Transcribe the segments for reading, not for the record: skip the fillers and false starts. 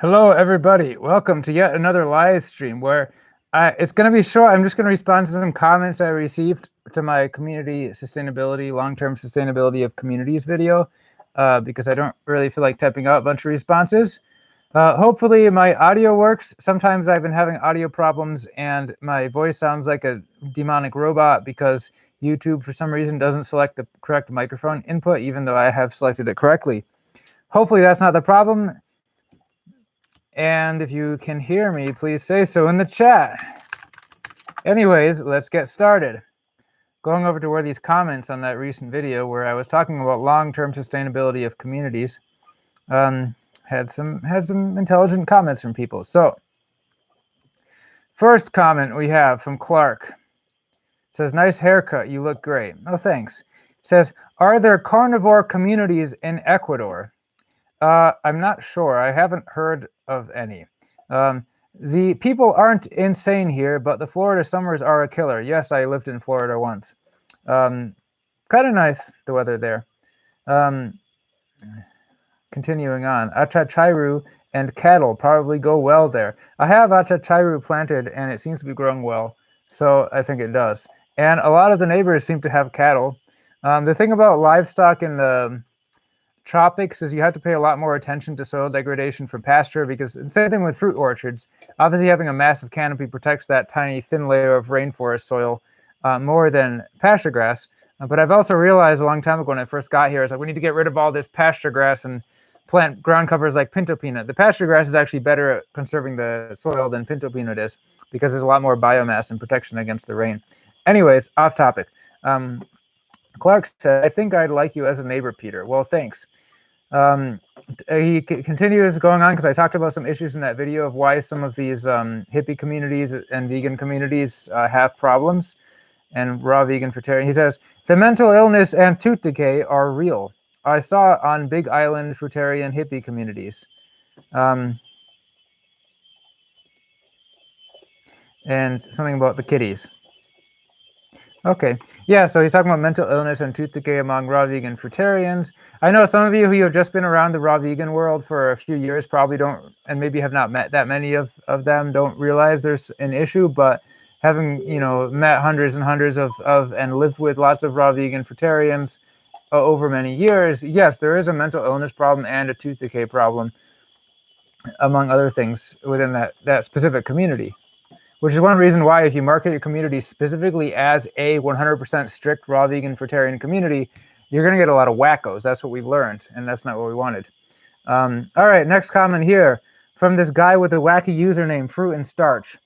Hello, everybody. Welcome to yet another live stream where it's going to be short. I'm just going to respond to some comments I received to my community sustainability, long-term sustainability of communities video because I don't really feel like typing out a bunch of responses. Hopefully my audio works. Sometimes I've been having audio problems and my voice sounds like a demonic robot because YouTube for some reason doesn't select the correct microphone input even though I have selected it correctly. Hopefully that's not the problem. And if you can hear me, please say so in the chat. Anyways, let's get started. Going over to where these comments on that recent video where I was talking about long-term sustainability of communities, had some intelligent comments from people. So, first comment we have from Clark. Says, nice haircut, you look great. Oh, thanks. Says, are there carnivore communities in Ecuador? I'm not sure. I haven't heard of any. The people aren't insane here, but the Florida summers are a killer. Yes, I lived in Florida once. Kind of nice, the weather there. Continuing on, achachiru and cattle probably go well there. I have achachiru planted, and it seems to be growing well, so I think it does. And a lot of the neighbors seem to have cattle. The thing about livestock in the tropics is you have to pay a lot more attention to soil degradation for pasture because the same thing with fruit orchards. Obviously, having a massive canopy protects that tiny thin layer of rainforest soil more than pasture grass. But I've also realized a long time ago when I first got here is that we need to get rid of all this pasture grass and plant ground covers like pinto peanut. The pasture grass is actually better at conserving the soil than pinto peanut is because there's a lot more biomass and protection against the rain. Anyways, off topic. Clark said, I think I'd like you as a neighbor, Peter. Well, thanks. He continues going on because I talked about some issues in that video of why some of these hippie communities and vegan communities have problems and raw vegan fruitarian. He says, the mental illness and tooth decay are real. I saw on Big Island fruitarian hippie communities. And something about the kitties. Okay, yeah, so he's talking about mental illness and tooth decay among raw vegan fruitarians. I know some of you who have just been around the raw vegan world for a few years probably don't, and maybe have not met that many of them, don't realize there's an issue, but having, met hundreds and hundreds of and lived with lots of raw vegan fruitarians over many years, yes, there is a mental illness problem and a tooth decay problem, among other things, within that specific community. Which is one reason why if you market your community specifically as a 100% strict raw vegan fruitarian community, you're going to get a lot of wackos. That's what we've learned, and that's not what we wanted. All right, next comment here from this guy with a wacky username, Fruit and Starch.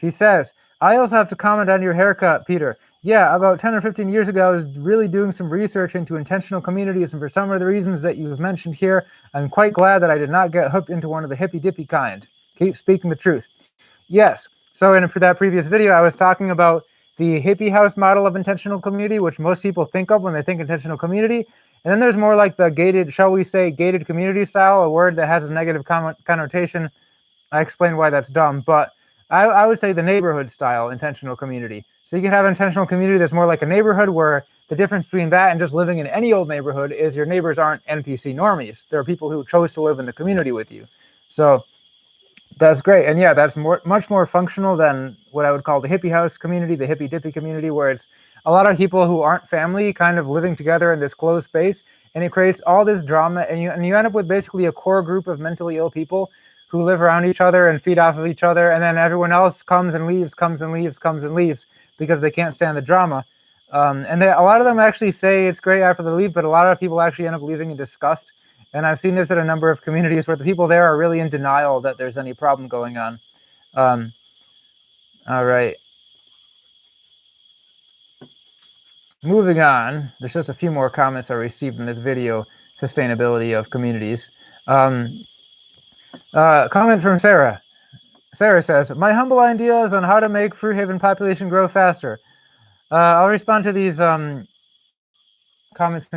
He says, I also have to comment on your haircut, Peter. Yeah, about 10 or 15 years ago, I was really doing some research into intentional communities, and for some of the reasons that you've mentioned here, I'm quite glad that I did not get hooked into one of the hippy-dippy kind. Keep speaking the truth. Yes, so in that previous video, I was talking about the hippie house model of intentional community, which most people think of when they think intentional community. And then there's more like the gated, shall we say, gated community style, a word that has a negative connotation. I explained why that's dumb, but I would say the neighborhood style intentional community. So you can have an intentional community that's more like a neighborhood where the difference between that and just living in any old neighborhood is your neighbors aren't NPC normies. There are people who chose to live in the community with you. So that's great. And yeah, that's much more functional than what I would call the hippie house community, the hippie dippy community, where it's a lot of people who aren't family kind of living together in this closed space. And it creates all this drama. And you end up with basically a core group of mentally ill people who live around each other and feed off of each other. And then everyone else comes and leaves because they can't stand the drama. And a lot of them actually say it's great after they leave, but a lot of people actually end up leaving in disgust. And I've seen this at a number of communities where the people there are really in denial that there's any problem going on. All right. Moving on, there's just a few more comments I received in this video, sustainability of communities. Comment from Sarah. Sarah says, my humble ideas on how to make Fruit Haven population grow faster. I'll respond to these comments.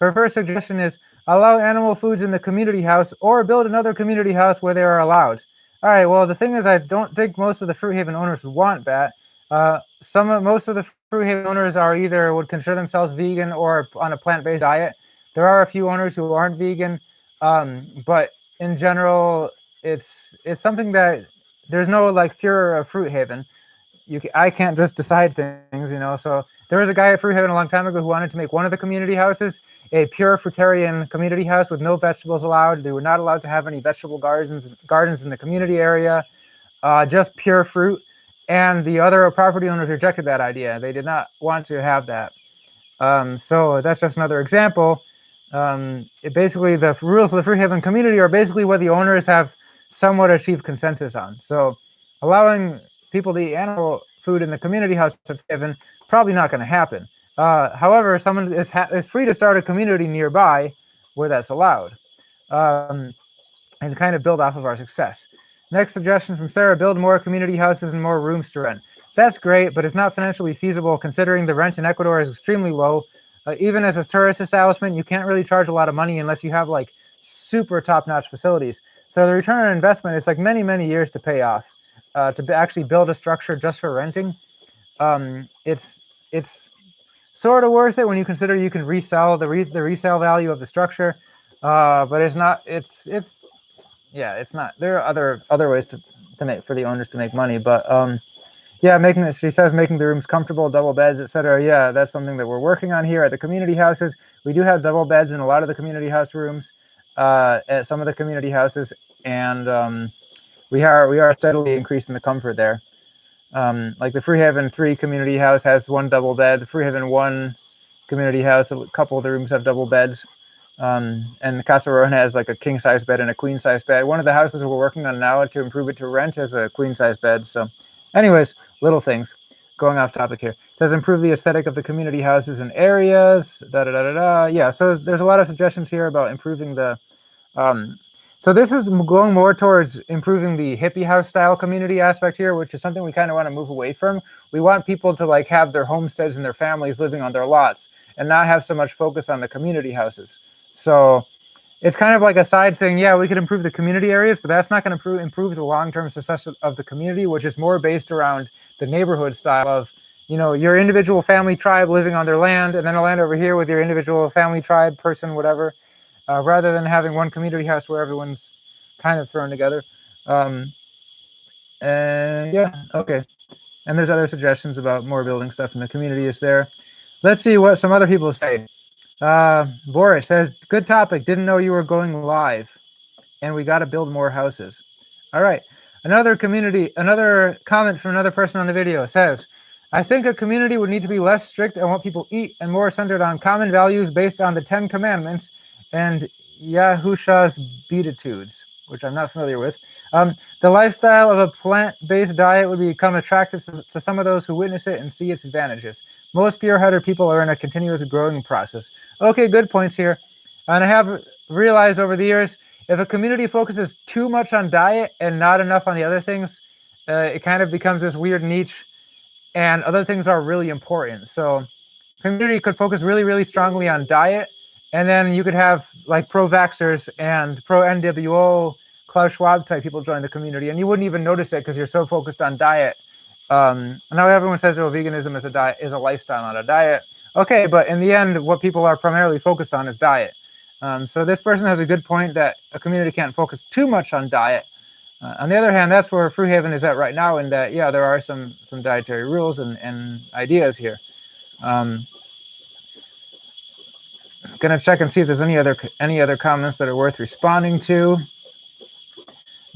Her first suggestion is, allow animal foods in the community house or build another community house where they are allowed. All right, well, the thing is, I don't think most of the Fruit Haven owners want that. Most of the Fruit Haven owners would consider themselves vegan or on a plant-based diet. There are a few owners who aren't vegan, but in general, it's something that there's no like Führer of Fruit Haven. I can't just decide things, you know. So there was a guy at Fruit Haven a long time ago who wanted to make one of the community houses a pure fruitarian community house with no vegetables allowed. They were not allowed to have any vegetable gardens in the community area, just pure fruit. And the other property owners rejected that idea. They did not want to have that. So that's just another example. Basically, the rules of the Fruit Haven community are basically what the owners have somewhat achieved consensus on. So allowing people to eat animal food in the community house of Haven, probably not going to happen. However, someone is free to start a community nearby where that's allowed, and kind of build off of our success. Next suggestion from Sarah: build more community houses and more rooms to rent. That's great, but it's not financially feasible considering the rent in Ecuador is extremely low. Even as a tourist establishment, you can't really charge a lot of money unless you have like super top-notch facilities. So the return on investment is like many, many years to pay off. To actually build a structure just for renting, it's sort of worth it when you consider you can resell the resale value of the structure, but it's not. Yeah, it's not. There are other ways to make for the owners to make money, but yeah, she says making the rooms comfortable, double beds, etc. Yeah, that's something that we're working on here at the community houses. We do have double beds in a lot of the community house rooms at some of the community houses, and we are steadily increasing the comfort there. Like the Fruit Haven 3 community house has one double bed. The Fruit Haven 1 community house, a couple of the rooms have double beds. And the Casa Roja has like a king size bed and a queen size bed. One of the houses we're working on now to improve it to rent has a queen size bed. So anyways, little things. Going off topic here. It says improve the aesthetic of the community houses and areas. Yeah, so there's a lot of suggestions here about improving the so this is going more towards improving the hippie house style community aspect here, which is something we kind of want to move away from. We want people to like have their homesteads and their families living on their lots and not have so much focus on the community houses. So it's kind of like a side thing. Yeah, we could improve the community areas, but that's not going to improve the long-term success of the community, which is more based around the neighborhood style of, you know, your individual family tribe living on their land, and then a land over here with your individual family tribe person, whatever. Rather than having one community house where everyone's kind of thrown together. And yeah, okay. And there's other suggestions about more building stuff in the community is there. Let's see what some other people say. Boris says, good topic. Didn't know you were going live. And we got to build more houses. All right. Another comment from another person on the video says, I think a community would need to be less strict on what people eat and more centered on common values based on the 10 Commandments and Yahusha's Beatitudes, which I'm not familiar with. The lifestyle of a plant-based diet would become attractive to some of those who witness it and see its advantages. Most pure hunter people are in a continuous growing process. Okay, good points here. And I have realized over the years, if a community focuses too much on diet and not enough on the other things, it kind of becomes this weird niche, and other things are really important. So community could focus really, really strongly on diet, and then you could have like pro-vaxxers and pro-NWO, Klaus Schwab type people join the community, and you wouldn't even notice it because you're so focused on diet. Now everyone says, oh, veganism is a lifestyle, not a diet. Okay, but in the end, what people are primarily focused on is diet. So this person has a good point that a community can't focus too much on diet. On the other hand, that's where Fruit Haven is at right now, in that, yeah, there are some dietary rules and ideas here. Gonna check and see if there's any other comments that are worth responding to.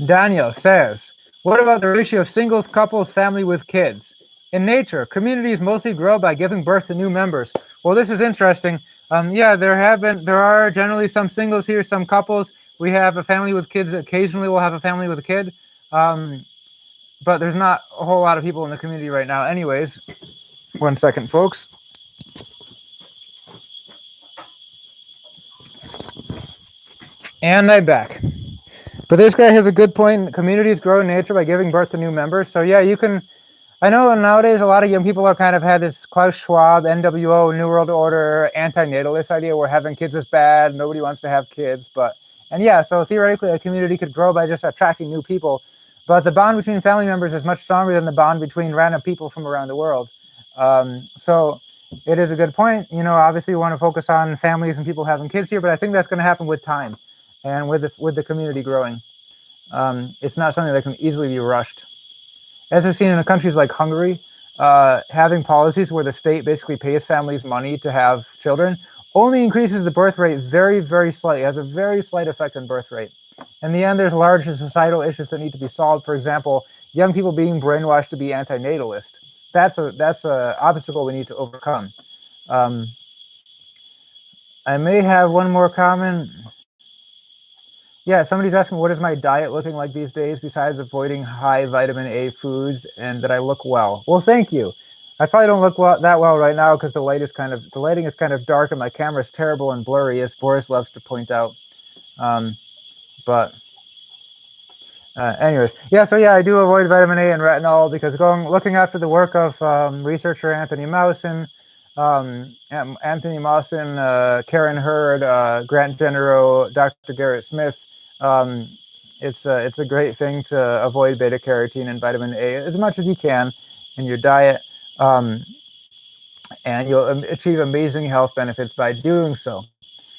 Daniel says, what about the ratio of singles, couples, family with kids? In nature, communities mostly grow by giving birth to new members. Well, this is interesting. Yeah, there are generally some singles here, some couples. We have a family with kids. Occasionally we'll have a family with a kid. But there's not a whole lot of people in the community right now anyways. 1 second, folks. And I'm back. But this guy has a good point. Communities grow in nature by giving birth to new members. So yeah, you can, I know nowadays a lot of young people are kind of had this Klaus Schwab, NWO, New World Order, anti-natalist idea where having kids is bad, nobody wants to have kids. And yeah, so theoretically a community could grow by just attracting new people. But the bond between family members is much stronger than the bond between random people from around the world. So it is a good point. You know, obviously we want to focus on families and people having kids here, but I think that's going to happen with time and with the community growing. It's not something that can easily be rushed. As we've seen in countries like Hungary, having policies where the state basically pays families money to have children only increases the birth rate very, very slightly. It has a very slight effect on birth rate. In the end, there's larger societal issues that need to be solved. For example, young people being brainwashed to be antinatalist. That's a obstacle we need to overcome. I may have one more comment. Yeah, somebody's asking, what is my diet looking like these days besides avoiding high vitamin A foods, and that I look well? Well, thank you. I probably don't look that well right now because the lighting is kind of dark and my camera is terrible and blurry, as Boris loves to point out. Anyways, yeah, so yeah, I do avoid vitamin A and retinol because looking after the work of researcher Anthony Mousen, Karen Hurd, Grant Genero, Dr. Garrett Smith, it's a great thing to avoid beta carotene and vitamin A as much as you can in your diet, and you'll achieve amazing health benefits by doing so.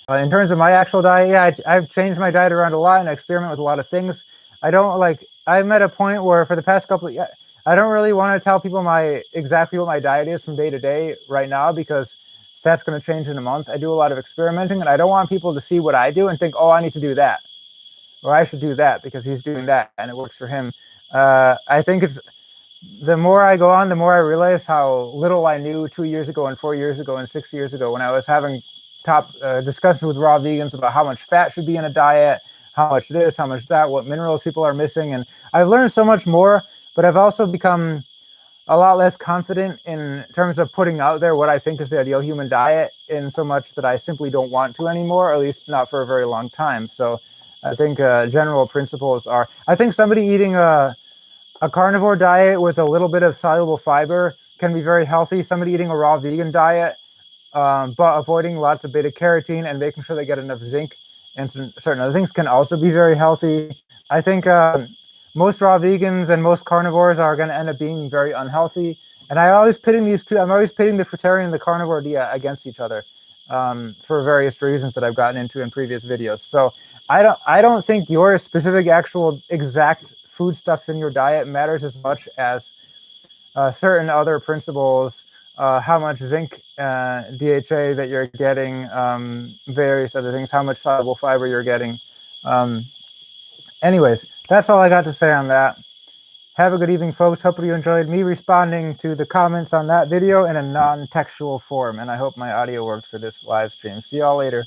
In terms of my actual diet, yeah, I've changed my diet around a lot and I experiment with a lot of things. I'm at a point where for the past couple of years, I don't really want to tell people exactly what my diet is from day to day right now, because that's going to change in a month. I do a lot of experimenting and I don't want people to see what I do and think, oh, I need to do that, or I should do that because he's doing that and it works for him. I think the more I go on, the more I realize how little I knew 2 years ago and 4 years ago and 6 years ago when I was having top discussions with raw vegans about how much fat should be in a diet, how much this, how much that, what minerals people are missing. And I've learned so much more, but I've also become a lot less confident in terms of putting out there what I think is the ideal human diet, in so much that I simply don't want to anymore, or at least not for a very long time. So I think general principles are, I think somebody eating a carnivore diet with a little bit of soluble fiber can be very healthy. Somebody eating a raw vegan diet, but avoiding lots of beta carotene and making sure they get enough zinc and some certain other things can also be very healthy. I think most raw vegans and most carnivores are going to end up being very unhealthy. And I'm always pitting the fruitarian and the carnivore diet against each other for various reasons that I've gotten into in previous videos. So I don't think your specific actual exact foodstuffs in your diet matters as much as certain other principles, how much zinc, DHA that you're getting, various other things, how much soluble fiber you're getting. Anyways, that's all I got to say on that. Have a good evening, folks. Hopefully you enjoyed me responding to the comments on that video in a non-textual form, and I hope my audio worked for this live stream. See y'all later.